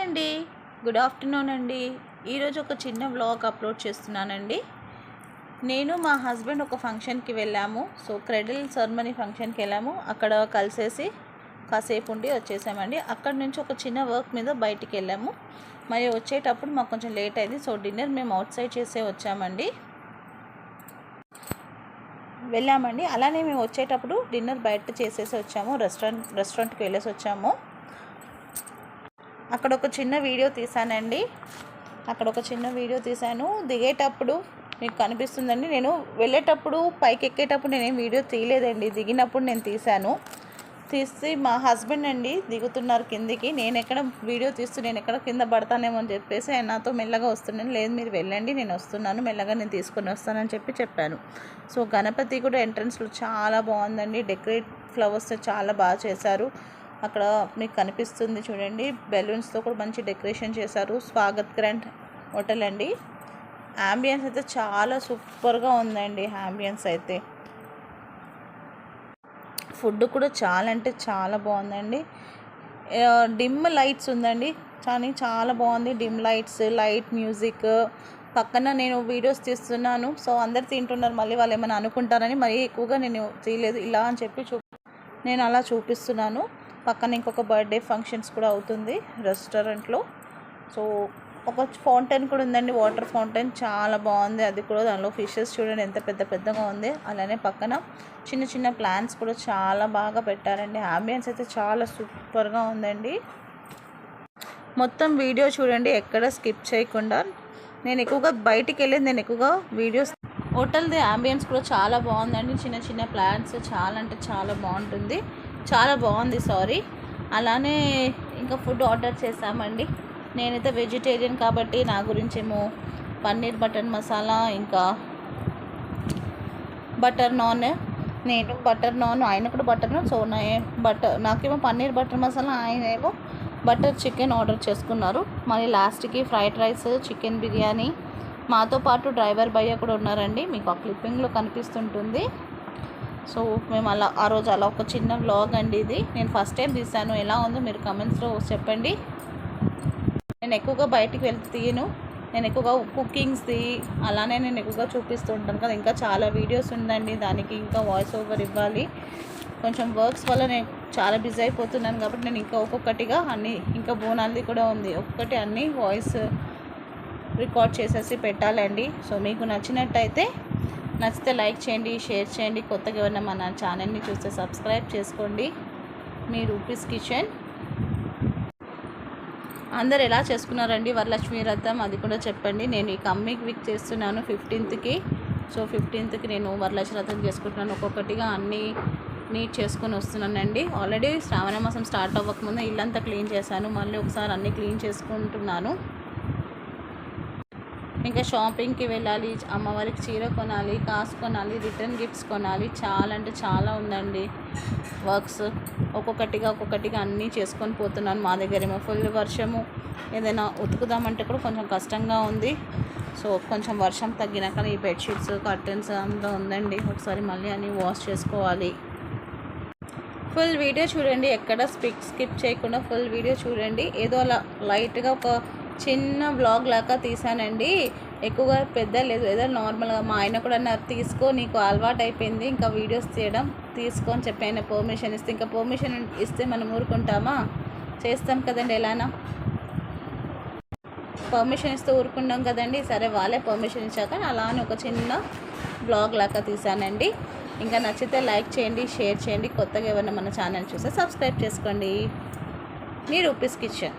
అండి, good afternoon అండి. ఈరోజు ఒక చిన్న వ్లాగ్ అప్లోడ్ చేస్తున్నానండి. నేను మా హస్బెండ్ ఒక ఫంక్షన్కి వెళ్ళాము. సో క్రెడిల్ సెరమనీ ఫంక్షన్కి వెళ్ళాము. అక్కడ కలిసేసి కాసేపు ఉండి వచ్చేసామండి. అక్కడ నుంచి ఒక చిన్న వర్క్ మీద బయటికి వెళ్ళాము. మరి వచ్చేటప్పుడు మాకు కొంచెం లేట్ అయింది. సో డిన్నర్ మేము అవుట్ సైడ్ చేసే వచ్చామండి, వెళ్ళామండి. అలానే మేము వచ్చేటప్పుడు డిన్నర్ బయట చేసేసి వచ్చాము. రెస్టారెంట్కి వెళ్ళేసి వచ్చాము. అక్కడ ఒక చిన్న వీడియో తీశాను. దిగేటప్పుడు మీకు కనిపిస్తుందండి. నేను వెళ్ళేటప్పుడు పైకి ఎక్కేటప్పుడు నేనేం వీడియో తీయలేదండి. దిగినప్పుడు నేను తీసి మా హస్బెండ్ అండి దిగుతున్నారు కిందికి. నేను ఎక్కడ వీడియో తీస్తూ నేను ఎక్కడ కింద పడతానేమో అని చెప్పేసి ఆయన నాతో మెల్లగా వస్తున్నాను. లేదు మీరు వెళ్ళండి, నేను వస్తున్నాను, మెల్లగా నేను తీసుకొని వస్తానని చెప్పాను. సో గణపతి కూడా ఎంట్రన్స్లో చాలా బాగుందండి. డెకరేట్ ఫ్లవర్స్ చాలా బాగా చేశారు. అక్కడ మీకు కనిపిస్తుంది చూడండి, బెలూన్స్తో కూడా మంచి డెకరేషన్ చేశారు. స్వాగత్ గ్రాండ్ హోటల్ అండి. యాంబియన్స్ అయితే చాలా సూపర్గా ఉందండి. యాంబియన్స్ అయితే ఫుడ్ కూడా చాలా అంటే చాలా బాగుందండి. డిమ్ లైట్స్ ఉందండి, కానీ చాలా బాగుంది. Dim lights, light music. పక్కన నేను వీడియోస్ తీస్తున్నాను. సో అందరు తింటున్నారు, మళ్ళీ వాళ్ళు ఏమైనా అనుకుంటారని మరీ ఎక్కువగా నేను తీయలేదు. ఇలా అని చెప్పి నేను అలా చూపిస్తున్నాను. పక్కన ఇంకొక బర్త్డే ఫంక్షన్స్ కూడా అవుతుంది రెస్టారెంట్లో. సో ఒక ఫౌంటైన్ కూడా ఉందండి, వాటర్ ఫౌంటైన్ చాలా బాగుంది. అది కూడా దానిలో ఫిషెస్ చూడండి ఎంత పెద్దగా ఉంది. అలానే పక్కన చిన్న చిన్న ప్లాంట్స్ కూడా చాలా బాగా పెట్టారండి. అంబియన్స్ అయితే చాలా సూపర్గా ఉందండి. మొత్తం వీడియో చూడండి, ఎక్కడ స్కిప్ చేయకుండా. నేను ఎక్కువగా బయటికి వెళ్ళేది, నేను ఎక్కువగా వీడియోస్. హోటల్ది అంబియన్స్ కూడా చాలా బాగుందండి. చిన్న చిన్న ప్లాంట్స్ చాలా అంటే చాలా బాగుంటుంది, చాలా బాగుంది. అలానే ఇంకా ఫుడ్ ఆర్డర్ చేసామండి. నేనైతే వెజిటేరియన్ కాబట్టి నా గురించేమో పన్నీర్ బటర్ మసాలా, ఇంకా బటర్ నాన్. నేను బటర్ నాన్, ఆయన కూడా బటర్ నాన్. సో నాకేమో పన్నీర్ బటర్ మసాలా, ఆయన ఏమో బటర్ చికెన్ ఆర్డర్ చేసుకున్నారు. మళ్ళీ లాస్ట్కి ఫ్రైడ్ రైస్, చికెన్ బిర్యానీ. మాతో పాటు డ్రైవర్ భయ్య కూడా ఉన్నారండి, మీకు ఆ క్లిప్పింగ్లో కనిపిస్తుంటుంది. సో మేము ఆ రోజు ఒక చిన్న వ్లాగ్ అండి ఇది. నేను ఫస్ట్ టైం తీసాను. ఎలా ఉందో మీరు కమెంట్స్లో చెప్పండి. నేను ఎక్కువగా బయటికి వెళ్తే తీయను, నేను ఎక్కువగా కుకింగ్స్ది అలానే నేను ఎక్కువగా చూపిస్తూ ఉంటాను కదా. ఇంకా చాలా వీడియోస్ ఉందండి, దానికి ఇంకా వాయిస్ ఓవర్ ఇవ్వాలి. కొంచెం వర్క్స్ వల్ల నేను చాలా బిజీ అయిపోతున్నాను కాబట్టి నేను ఇంకా ఒక్కొక్కటిగా అన్నీ, ఇంకా బోనాల్ది కూడా ఉంది, ఒక్కొక్కటి అన్నీ వాయిస్ రికార్డ్ చేసేసి పెట్టాలండి. సో మీకు నచ్చితే లైక్ చేయండి, షేర్ చేయండి. కొత్తగా ఎవరైనా మన ఛానల్ని చూస్తే సబ్స్క్రైబ్ చేసుకోండి. మీ రూపీస్ కిచెన్. అందరు ఎలా చేసుకున్నారండి వరలక్ష్మి వ్రతం, అది కూడా చెప్పండి. నేను ఈ కమ్మింగ్ వీక్ చేస్తున్నాను 15కి. సో 15కి నేను వరలక్ష్మి వ్రతం చేసుకుంటున్నాను. ఒక్కొక్కటిగా అన్నీ నీట్ చేసుకొని వస్తున్నానండి. ఆల్రెడీ శ్రావణ మాసం స్టార్ట్ అవ్వకముందు ఇల్లంతా క్లీన్ చేశాను, మళ్ళీ ఒకసారి అన్నీ క్లీన్ చేసుకుంటున్నాను. ఇంకా షాపింగ్కి వెళ్ళాలి, అమ్మవారికి చీర కొనాలి, కాసు కొనాలి, రిటర్న్ గిఫ్ట్స్ కొనాలి. చాలా అంటే చాలా ఉందండి వర్క్స్. ఒక్కొక్కటిగా అన్నీ చేసుకొని పోతున్నాను. మా దగ్గర ఏమో ఫుల్ వర్షము, ఏదైనా ఉతుకుదామంటే కూడా కొంచెం కష్టంగా ఉంది. సో కొంచెం వర్షం తగ్గినాక ఈ బెడ్షీట్స్, కర్టన్స్ అంతా ఉందండి. ఒకసారి మళ్ళీ అన్నీ వాష్ చేసుకోవాలి. ఫుల్ వీడియో చూడండి, ఎక్కడ స్కిప్ చేయకుండా ఫుల్ వీడియో చూడండి. ఏదో అలా లైట్గా ఒక చిన్న వ్లాగ్ లాగా తీసానండి, ఎక్కువగా పెద్ద లేదు, ఏదో నార్మల్గా. మా ఆయన కూడా అన్నారు, తీసుకో, నీకు అలవాటు అయిపోయింది ఇంకా వీడియోస్ తీయడం, తీసుకో అని చెప్పి ఆయన పర్మిషన్ ఇస్తే, ఇంకా పర్మిషన్ ఇస్తే మనం ఊరుకుంటామా? చేస్తాం కదండి, ఎలానా పర్మిషన్ ఇస్తే ఊరుకుంటాం కదండి. సరే వాళ్ళే పర్మిషన్ ఇచ్చాక అలానే ఒక చిన్న వ్లాగ్ లాగా తీసానండి. ఇంకా నచ్చితే లైక్ చేయండి, షేర్ చేయండి. కొత్తగా ఎవరైనా మన ఛానల్ చూస్తే సబ్స్క్రైబ్ చేసుకోండి. మీ రూపీస్ కిచెన్.